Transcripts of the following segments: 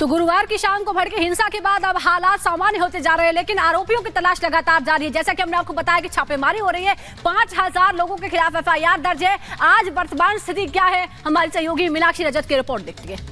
तो गुरुवार की शाम को भड़के हिंसा के बाद अब हालात सामान्य होते जा रहे हैं, लेकिन आरोपियों की तलाश लगातार जारी है। जैसा कि हमने आपको बताया कि छापेमारी हो रही है, 5000 लोगों के खिलाफ एफआईआर दर्ज है। आज वर्तमान स्थिति क्या है, हमारी सहयोगी मीनाक्षी रजत की रिपोर्ट देखती है।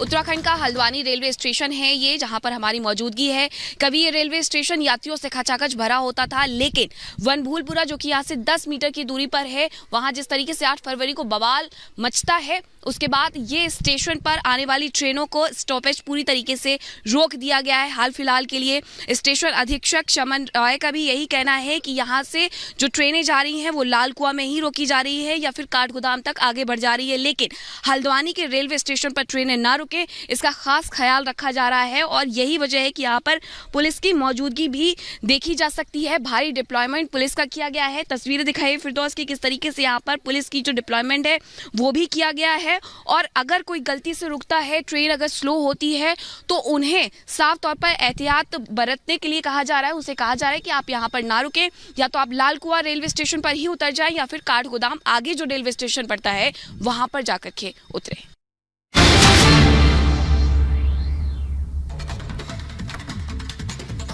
उत्तराखंड का हल्द्वानी रेलवे स्टेशन है ये, जहां पर हमारी मौजूदगी है। कभी ये रेलवे स्टेशन यात्रियों से खचाखच भरा होता था, लेकिन वनभूलपुरा जो कि यहाँ से 10 मीटर की दूरी पर है, वहां जिस तरीके से 8 फरवरी को बवाल मचता है, उसके बाद ये स्टेशन पर आने वाली ट्रेनों को स्टॉपेज पूरी तरीके से रोक दिया गया है हाल फिलहाल के लिए। स्टेशन अधीक्षक शमन रॉय का भी यही कहना है कि यहाँ से जो ट्रेनें जा रही हैं वो लाल कुआं में ही रोकी जा रही है या फिर काठगोदाम तक आगे बढ़ जा रही है, लेकिन हल्द्वानी के रेलवे स्टेशन पर ट्रेनें ना रुके, इसका खास ख्याल रखा जा रहा है। और यही वजह है कि यहाँ पर पुलिस की मौजूदगी भी देखी जा सकती है। भारी डिप्लॉयमेंट पुलिस का किया गया है। तस्वीरें दिखाई फिरदौस की किस तरीके से यहाँ पर पुलिस की जो डिप्लॉयमेंट है वो भी किया गया है। और अगर कोई गलती से रुकता है, ट्रेन अगर स्लो होती है, तो उन्हें साफ तौर पर एहतियात बरतने के लिए कहा जा रहा है। उनसे कहा जा रहा है कि आप यहाँ पर ना रुके, या तो आप लाल कुआं रेलवे स्टेशन पर ही उतर जाएं या फिर काठगोदाम आगे जो रेलवे स्टेशन पड़ता है वहां पर जाकर के उतरे।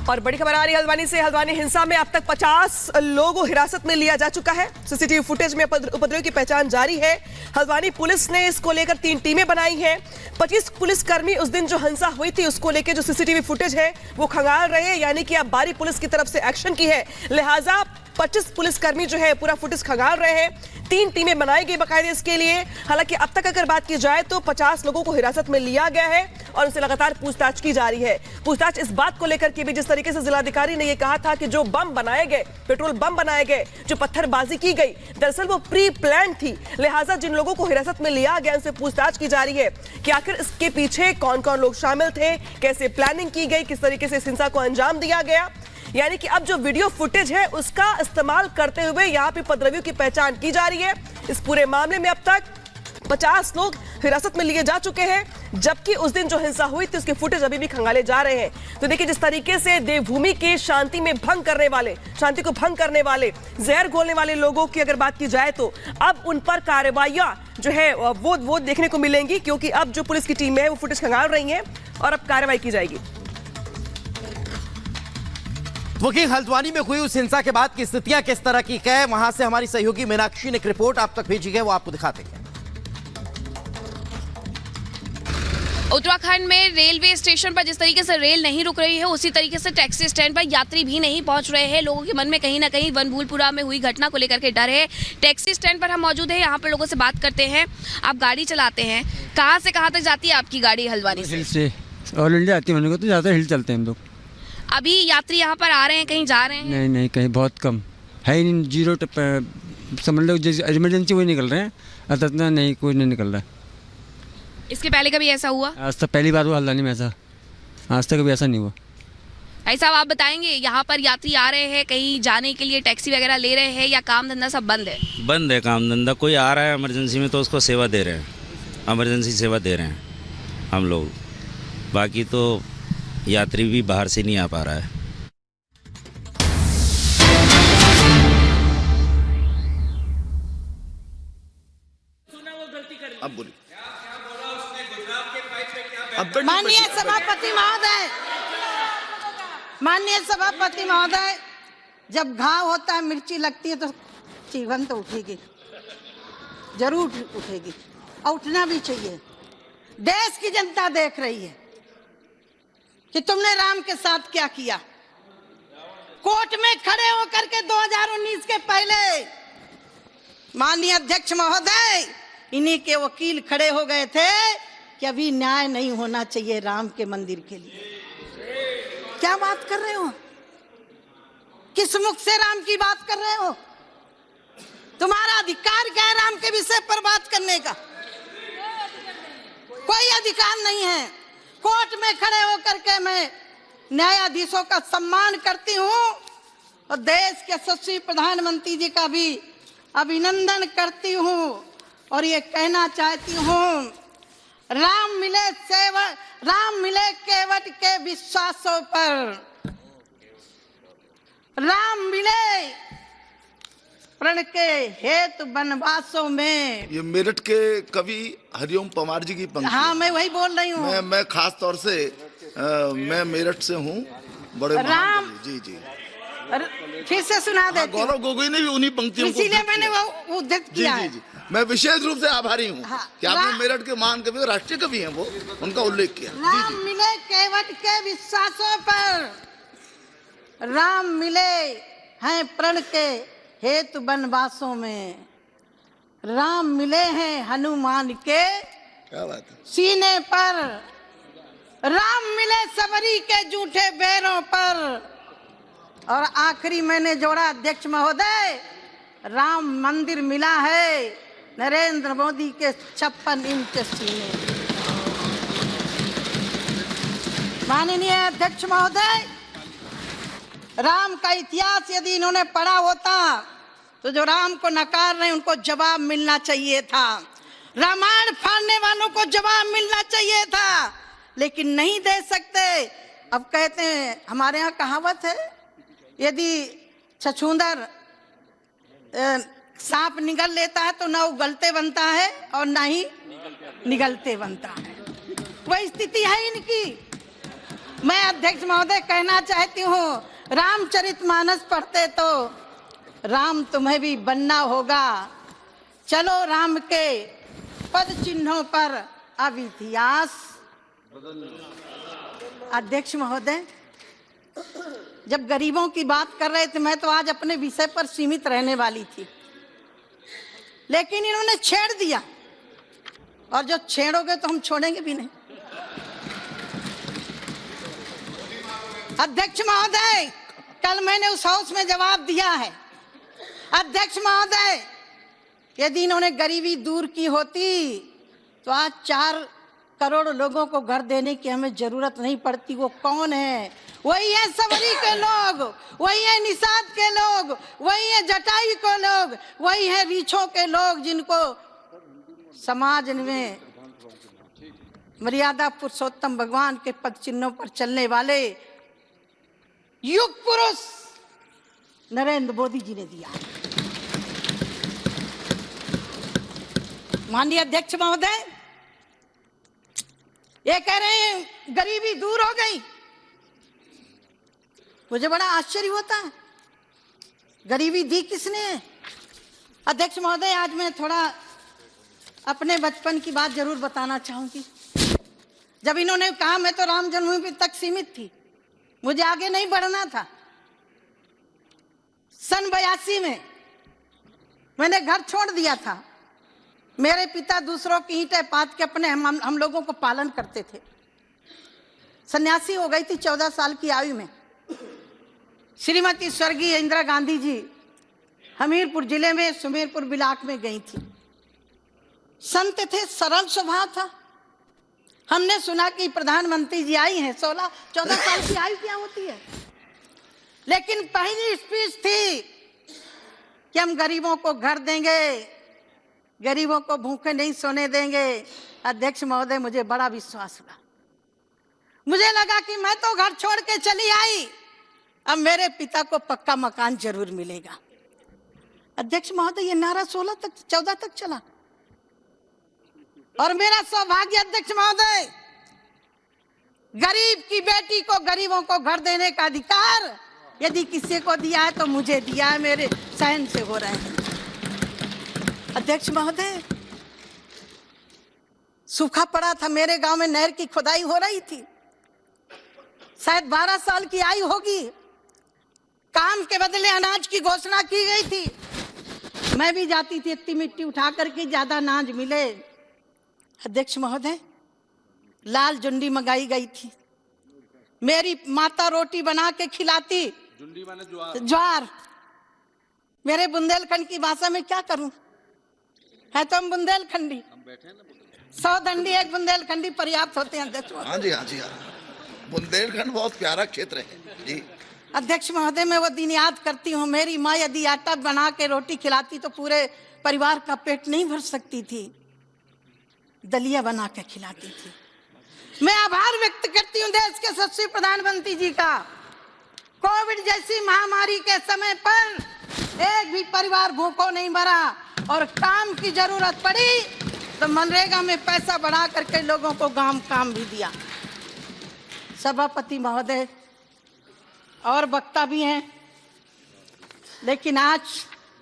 और बड़ी खबर आ रही है हल्द्वानी से। हल्द्वानी हिंसा में अब तक 50 लोगों को हिरासत में लिया जा चुका है। सीसीटीवी फुटेज में उपद्रवियों की पहचान जारी है। हल्द्वानी पुलिस ने इसको लेकर 3 टीमें बनाई हैं। 25 पुलिसकर्मी उस दिन जो हिंसा हुई थी उसको लेकर जो सीसीटीवी फुटेज है वो खंगाल रहे हैं, यानी कि अब बारी पुलिस की तरफ से एक्शन की है, लिहाजा 25 पुलिसकर्मी जो है पूरा फुटेज खंगाल रहे हैं। 3 टीमें बनाई गई बाकायदे इसके लिए। हालांकि अब तक अगर बात की जाए तो 50 लोगों को हिरासत में लिया गया है और उनसे लगातार पूछताछ की जा रही है। पूछताछ इस बात को लेकर की भी, जिस तरीके से जिलाधिकारी ने यह कहा था कि जो बम बनाए गए, पेट्रोल बम बनाए गए, जो पत्थरबाजी की गई, दरअसल वो प्री प्लान थी। लिहाजा जिन लोगों को हिरासत में लिया गया उनसे पूछताछ की जा रही है कि आखिर इसके पीछे कौन कौन लोग शामिल थे, कैसे प्लानिंग की गई, किस तरीके से इस हिंसा को अंजाम दिया गया। यानी कि अब जो वीडियो फुटेज है उसका इस्तेमाल करते हुए यहाँ पे उपद्रवियों की पहचान की जा रही है। इस पूरे मामले में अब तक 50 लोग हिरासत में लिए जा चुके हैं, जबकि उस दिन जो हिंसा हुई थी उसके फुटेज अभी भी खंगाले जा रहे हैं। तो देखिए जिस तरीके से देवभूमि की शांति में भंग करने वाले, शांति को भंग करने वाले, जहर घोलने वाले लोगों की अगर बात की जाए तो अब उन पर कार्रवाइयां जो है वो देखने को मिलेंगी, क्योंकि अब जो पुलिस की टीम है वो फुटेज खंगाल रही है और अब कार्रवाई की जाएगी। वकील, हल्द्वानी में हुई उस हिंसा के बाद की स्थितियां किस तरह की है, वहां से हमारी सहयोगी मीनाक्षी ने एक रिपोर्ट आप तक भेजी है, वो आपको दिखाते हैं। उत्तराखंड में रेलवे स्टेशन पर जिस तरीके से रेल नहीं रुक रही है, उसी तरीके से टैक्सी स्टैंड पर यात्री भी नहीं पहुंच रहे हैं। लोगों के मन में कहीं ना कहीं वनभूलपुरा में हुई घटना को लेकर के डर है। टैक्सी स्टैंड पर हम मौजूद हैं, यहाँ पर लोगों से बात करते हैं। आप गाड़ी चलाते हैं, कहाँ से कहाँ तक जाती है आपकी गाड़ी हल्द्वानी से? हिल से ऑल इंडिया आती है, तो ज़्यादा हिल चलते हैं हम लोग। अभी यात्री यहाँ पर आ रहे हैं, कहीं जा रहे हैं? नहीं नहीं, कहीं बहुत कम है ही नहीं। जीरो समझ लो, जैसे इमरजेंसी वही निकल रहे हैं, इतना नहीं कोई नहीं निकल रहा है। इसके पहले कभी ऐसा हुआ? आज तक पहली बार हुआ हल्द्वानी में ऐसा, आज तक कभी ऐसा नहीं हुआ। भाई साहब आप बताएंगे, यहाँ पर यात्री आ रहे हैं, कहीं जाने के लिए टैक्सी वगैरह ले रहे हैं या काम धंधा सब बंद है? बंद है काम धंधा। कोई आ रहा है इमरजेंसी में तो उसको सेवा दे रहे हैं, इमरजेंसी सेवा दे रहे हैं हम लोग। बाकी तो यात्री भी बाहर से नहीं आ पा रहा है। अब बोलिए। माननीय सभापति महोदय, माननीय सभापति महोदय, जब घाव होता है, मिर्ची लगती है तो चीवन तो उठेगी, जरूर उठेगी और उठना भी चाहिए। देश की जनता देख रही है कि तुमने राम के साथ क्या किया। कोर्ट में खड़े होकर के 2019 के पहले माननीय अध्यक्ष महोदय, इन्हीं के वकील खड़े हो गए थे कि अभी न्याय नहीं होना चाहिए राम के मंदिर के लिए। क्या बात कर रहे हो? किस मुख से राम की बात कर रहे हो? तुम्हारा अधिकार क्या है राम के विषय पर बात करने का? कोई अधिकार नहीं है। कोर्ट में खड़े होकर के मैं न्यायाधीशों का सम्मान करती हूँ और देश के यशस्वी प्रधानमंत्री जी का भी अभिनंदन करती हूँ और ये कहना चाहती हूँ, राम मिले केवट के विश्वासों पर, राम मिले प्रण के हेतु वनवासों में। ये मेरठ के कवि हरिओम पवार जी की पंक्ति हाँ है। मैं वही बोल रही हूँ। मैं खास तौर से मैं मेरठ से हूँ, बड़े महान राम- कवि। जी जी फिर से सुना देती हूँ। गौरव गोगोई ने भी उन्हीं पंक्तियों को इसीलिए उद्धृत मैंने किया। वो उद्धृत जी किया जी है। जी मैं विशेष रूप से आभारी हूँ हाँ, कि आपने राम- मेरठ के महान कवि, राष्ट्रीय कवि हैं वो, उनका उल्लेख किया। जी राम जी मिले केवट के विश्वासों पर, राम मिले हैं प्रण के हेतु वनवासों में, राम मिले हैं हनुमान के क्या बात है। सीने पर, राम मिले सबरी के जूठे बैरों पर, और आखिरी मैंने जोड़ा अध्यक्ष महोदय, राम मंदिर मिला है नरेंद्र मोदी के 56 इंच सीने। माननीय अध्यक्ष महोदय, राम का इतिहास यदि इन्होंने पढ़ा होता तो जो राम को नकार रहे उनको जवाब मिलना चाहिए था, रामायण फाड़ने वालों को जवाब मिलना चाहिए था, लेकिन नहीं दे सकते। अब कहते हैं, हमारे यहाँ कहावत है, यदि छछूंदर सांप निगल लेता है तो ना उगलते बनता है और ना ही निगलते बनता है। वही स्थिति है इनकी। मैं अध्यक्ष महोदय कहना चाहती हूँ, रामचरितमानस पढ़ते तो राम तुम्हें भी बनना होगा, चलो राम के पद चिन्हों पर अब इतिहास। अध्यक्ष महोदय, जब गरीबों की बात कर रहे थे, मैं तो आज अपने विषय पर सीमित रहने वाली थी, लेकिन इन्होंने छेड़ दिया, और जो छेड़ोगे तो हम छोड़ेंगे भी नहीं। अध्यक्ष महोदय, कल मैंने उस हाउस में जवाब दिया है। अध्यक्ष महोदय, यदि इन्होंने गरीबी दूर की होती तो आज 4 करोड़ लोगों को घर देने की हमें जरूरत नहीं पड़ती। वो कौन है? वही है सवरी के लोग, वही है निषाद के लोग, वही है जटायु के लोग, वही है रीछों के लोग, जिनको समाज में मर्यादा पुरुषोत्तम भगवान के पद चिन्हों पर चलने वाले युग पुरुष नरेंद्र मोदी जी ने दिया। माननीय अध्यक्ष महोदय, ये कह रहे हैं गरीबी दूर हो गई। मुझे बड़ा आश्चर्य होता है, गरीबी दी किसने? अध्यक्ष महोदय, आज मैं थोड़ा अपने बचपन की बात जरूर बताना चाहूंगी। जब इन्होंने कहा, मैं तो राम जन्मभूमि तक सीमित थी, मुझे आगे नहीं बढ़ना था। सन 82 में मैंने घर छोड़ दिया था। मेरे पिता दूसरों की ईंटें पात के अपने हम लोगों को पालन करते थे। सन्यासी हो गई थी 14 साल की आयु में। श्रीमती स्वर्गीय इंदिरा गांधी जी हमीरपुर जिले में सुमेरपुर ब्लॉक में गई थी। संत थे, सरल स्वभाव था। हमने सुना कि प्रधानमंत्री जी आई हैं। 14 साल की आयु क्या होती है? लेकिन पहली स्पीच थी कि हम गरीबों को घर देंगे, गरीबों को भूखे नहीं सोने देंगे। अध्यक्ष महोदय, मुझे बड़ा विश्वास हुआ। मुझे लगा कि मैं तो घर छोड़ के चली आई, अब मेरे पिता को पक्का मकान जरूर मिलेगा। अध्यक्ष महोदय, ये नारा 14 तक चला। और मेरा सौभाग्य अध्यक्ष महोदय, गरीब की बेटी को, गरीबों को घर देने का अधिकार यदि किसी को दिया है तो मुझे दिया है। मेरे सहन से हो रहे हैं। अध्यक्ष महोदय, सूखा पड़ा था मेरे गांव में, नहर की खुदाई हो रही थी। शायद 12 साल की आयु होगी। काम के बदले अनाज की घोषणा की गई थी। मैं भी जाती थी इतनी मिट्टी उठा करके, ज्यादा अनाज मिले। अध्यक्ष महोदय, लाल जुंडी मंगाई गई थी। मेरी माता रोटी बना के खिलाती। जुंडी माने ज्वार। मेरे बुंदेलखंड की भाषा में क्या करूं, है तो हम बुंदेलखंडी। 100 दंडी एक बुंदेलखंडी पर्याप्त होते हैं अध्यक्ष महोदय। हाँ जी, हाँ जी, हाँ। बुंदेलखंड बहुत प्यारा क्षेत्र है जी। अध्यक्ष महोदय, मैं वो दिन याद करती हूँ। मेरी माँ यदि आटा बना के रोटी खिलाती तो पूरे परिवार का पेट नहीं भर सकती थी, दलिया बना के खिलाती थी। मैं आभार व्यक्त करती हूँ देश के यशस्वी प्रधानमंत्री जी का। कोविड जैसी महामारी के समय पर एक भी परिवार भूखों नहीं मरा। और काम की जरूरत पड़ी तो मनरेगा में पैसा बढ़ा करके लोगों को काम भी दिया। सभापति महोदय और वक्ता भी हैं, लेकिन आज